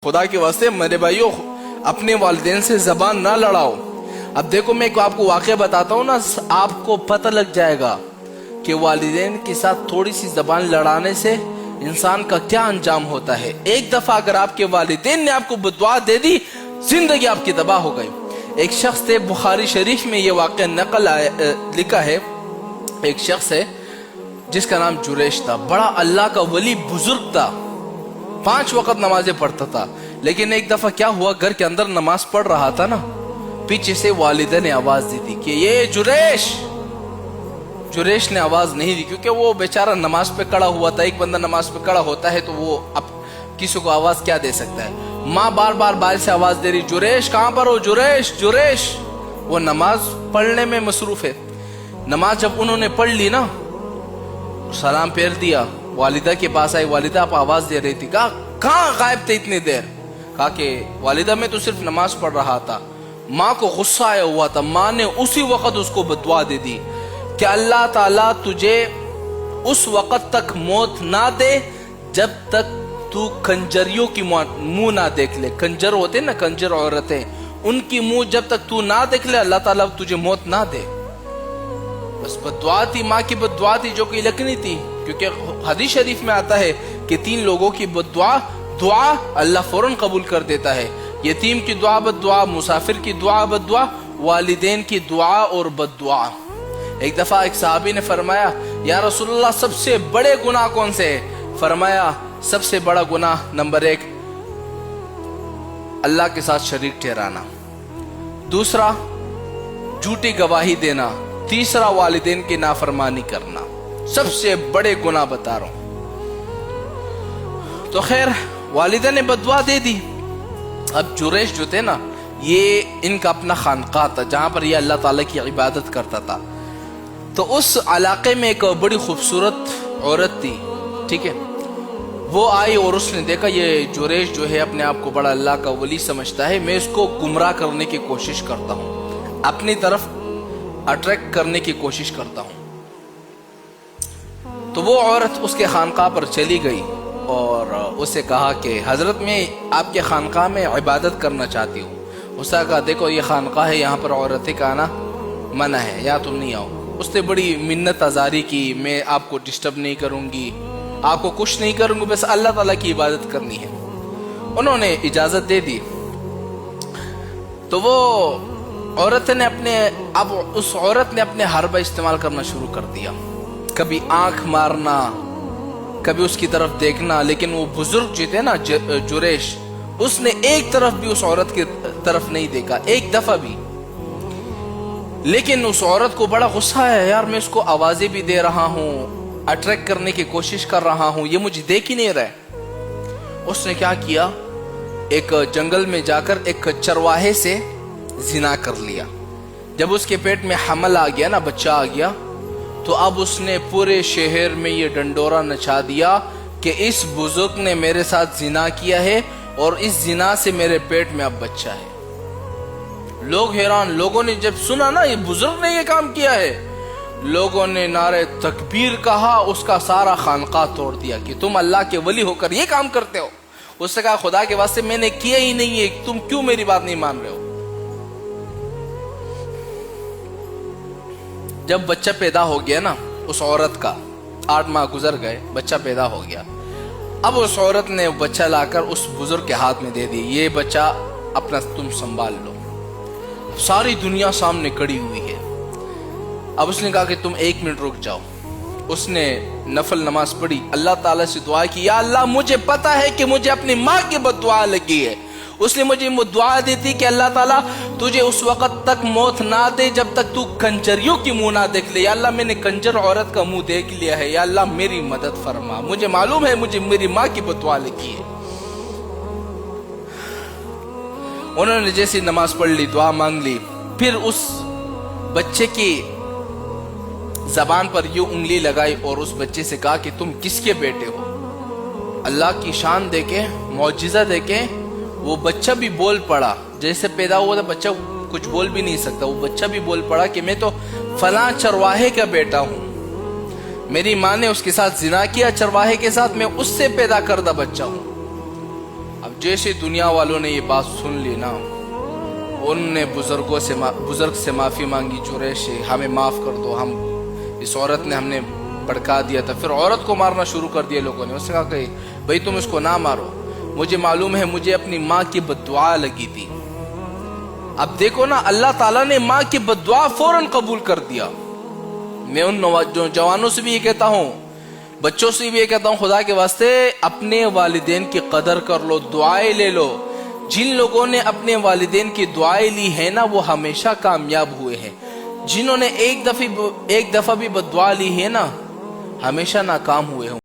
खुदा के वास्ते मेरे भाइयों अपने वालिदैन से जबान ना लड़ाओ। अब देखो मैं आपको वाक़या बताता हूँ ना, आपको पता लग जाएगा कि वालिदैन के साथ थोड़ी सी जबान लड़ाने से इंसान का क्या अंजाम होता है। एक दफा अगर आपके वालिदैन ने आपको बददुआ दे दी, जिंदगी आपकी तबाह हो गई। एक शख्स थे, बुखारी शरीफ में ये वाक़या लिखा है। एक शख्स है जिसका नाम जुरेश था, बड़ा अल्लाह का वली बुजुर्ग था, 5 वक्त नमाजें पढ़ता था। लेकिन एक दफा क्या हुआ, घर के अंदर नमाज पढ़ रहा था ना, पीछे से वालिदा ने आवाज दी थी कि ये जुरेश। जुरेश ने आवाज नहीं दी क्योंकि वो बेचारा नमाज पे खड़ा हुआ था। एक बंदा नमाज पे खड़ा होता है तो वो अब किसी को आवाज क्या दे सकता है। माँ बार बार बाहर से आवाज दे रही, जुरेश कहाँ पर हो, जुरेश जुरेश। वो नमाज पढ़ने में मसरूफ है। नमाज जब उन्होंने पढ़ ली ना, सलाम फेर दिया, वालिदा के पास आई। वालिदा आप आवाज दे रही थी, कहाँ गायब थे इतनी देर। कहा कि वालिदा मैं तो सिर्फ नमाज पढ़ रहा था। माँ को गुस्सा आया हुआ था। माँ ने उसी वक्त उसको बददुआ दे दी कि अल्लाह ताला तुझे उस वक्त तक मौत ना दे जब तक तू कंजरियों की मुंह ना देख ले। कंजर होते ना, कंजर औरतें, उनकी मुंह जब तक तू ना देख ले अल्लाह ताला तुझे मौत ना दे। बस बददुआ थी, माँ की बददुआ थी जो कि लकनी थी, क्योंकि हदीस शरीफ में आता है कि 3 लोगों की दुआ अल्लाह फौरन कबूल कर देता है। यतीम की दुआ बददुआ, मुसाफिर की दुआ बददुआ, वालिदैन की दुआ और बददुआ। एक दफा एक सहाबी ने फरमाया, या रसूलुल्लाह सबसे बड़े गुनाह कौन से है? फरमाया सबसे बड़ा गुनाह नंबर 1 अल्लाह के साथ शरीक ठहराना, दूसरा झूठी गवाही देना, तीसरा वालिदैन की नाफरमानी करना। सबसे बड़े गुनाह बता रहा हूं। तो खैर वालिदा ने बददुआ दे दी। अब जुरेश जो थे ना, ये इनका अपना खानका था जहां पर ये अल्लाह ताला की इबादत करता था। तो उस इलाके में एक बड़ी खूबसूरत औरत थी, ठीक है। वो आई और उसने देखा ये जुरेश जो है अपने आप को बड़ा अल्लाह का वली समझता है, मैं इसको गुमराह करने की कोशिश करता हूँ, अपनी तरफ अट्रैक्ट करने की कोशिश करता हूँ। तो वो औरत उसके खानका पर चली गई और उसे कहा कि हजरत मैं आपके खानका में इबादत करना चाहती हूँ। उसने कहा देखो ये खानका है, यहाँ पर औरतें का आना मना है, या तुम नहीं आओ। उसने बड़ी मिन्नत आजारी की, मैं आपको डिस्टर्ब नहीं करूंगी, आपको कुछ नहीं करूंगी, बस अल्लाह ताला की इबादत करनी है। उन्होंने इजाजत दे दी। तो वो औरत ने उस औरत ने अपने हरबा इस्तेमाल करना शुरू कर दिया। कभी आंख मारना, कभी उसकी तरफ देखना। लेकिन वो बुजुर्ग जो थे ना जुरेश, उसने एक तरफ भी उस औरत की तरफ नहीं देखा, एक दफा भी। लेकिन उस औरत को बड़ा गुस्सा है, यार मैं उसको आवाजें भी दे रहा हूं, अट्रैक्ट करने की कोशिश कर रहा हूं, ये मुझे देख ही नहीं रहा। उसने क्या किया, एक जंगल में जाकर एक चरवाहे से जिना कर लिया। जब उसके पेट में हमल आ गया ना, बच्चा आ गया, तो अब उसने पूरे शहर में ये डंडोरा नचा दिया कि इस बुजुर्ग ने मेरे साथ जिना किया है और इस जिना से मेरे पेट में अब बच्चा है। लोग हैरान, लोगों ने जब सुना ना ये बुजुर्ग ने ये काम किया है, लोगों ने नारे तकबीर कहा, उसका सारा खानका तोड़ दिया कि तुम अल्लाह के वली होकर ये काम करते हो। उसने कहा खुदा के वास्ते मैंने किया ही नहीं है, तुम क्यों मेरी बात नहीं मान रहे हो। जब बच्चा पैदा हो गया ना उस औरत का, 8 माह गुजर गए, बच्चा पैदा हो गया। अब उस औरत ने बच्चा लाकर उस बुजुर्ग के हाथ में दे दिया, ये बच्चा अपना तुम संभाल लो। सारी दुनिया सामने खड़ी हुई है। अब उसने कहा कि तुम 1 मिनट रुक जाओ। उसने नफल नमाज पढ़ी, अल्लाह ताला से दुआ की, या अल्लाह मुझे पता है कि मुझे अपनी माँ की बददुआ लगी है। उसने मुझे दुआ दी थी कि अल्लाह ताला तुझे उस वक्त तक मौत ना दे जब तक तू कंजरियों की मुंह ना देख ले। या अल्लाह मैंने कंजर औरत का मुंह देख लिया है, या अल्लाह मेरी मदद फरमा, मुझे मालूम है मुझे मेरी माँ की बददुआ लगी है। उन्होंने जैसी नमाज पढ़ ली, दुआ मांग ली, फिर उस बच्चे की जबान पर यूं उंगली लगाई और उस बच्चे से कहा कि तुम किसके बेटे हो। अल्लाह की शान देके, मौजिजा देके वो बच्चा भी बोल पड़ा। जैसे पैदा हुआ था बच्चा कुछ बोल भी नहीं सकता, वो बच्चा भी बोल पड़ा कि मैं तो फलां चरवाहे का बेटा हूं, मेरी माँ ने उसके साथ जिना किया चरवाहे के साथ, मैं उससे पैदा करदा बच्चा हूं। अब जैसे दुनिया वालों ने ये बात सुन ली ना, उनने बुजुर्ग से माफी मांगी, जुरैश हमें माफ कर दो, हम इस औरत ने हमने भड़का दिया था। फिर औरत को मारना शुरू कर दिया लोगों ने। उसने कहा कि भाई तुम इसको ना मारो, मुझे मालूम है मुझे अपनी माँ की बद्दुआ लगी थी। अब देखो ना, अल्लाह ताला ने माँ की बद्दुआ फौरन कबूल कर दिया। मैं उन जवानों से भी ये कहता हूँ, बच्चों से भी ये कहता हूँ, खुदा के वास्ते अपने वालिदैन की कदर कर लो, दुआएं ले लो। जिन लोगों ने अपने वालिदैन की दुआएं ली है ना, वो हमेशा कामयाब हुए हैं। जिन्होंने एक दफा भी बद्दुआ ली है ना, हमेशा नाकाम हुए हों।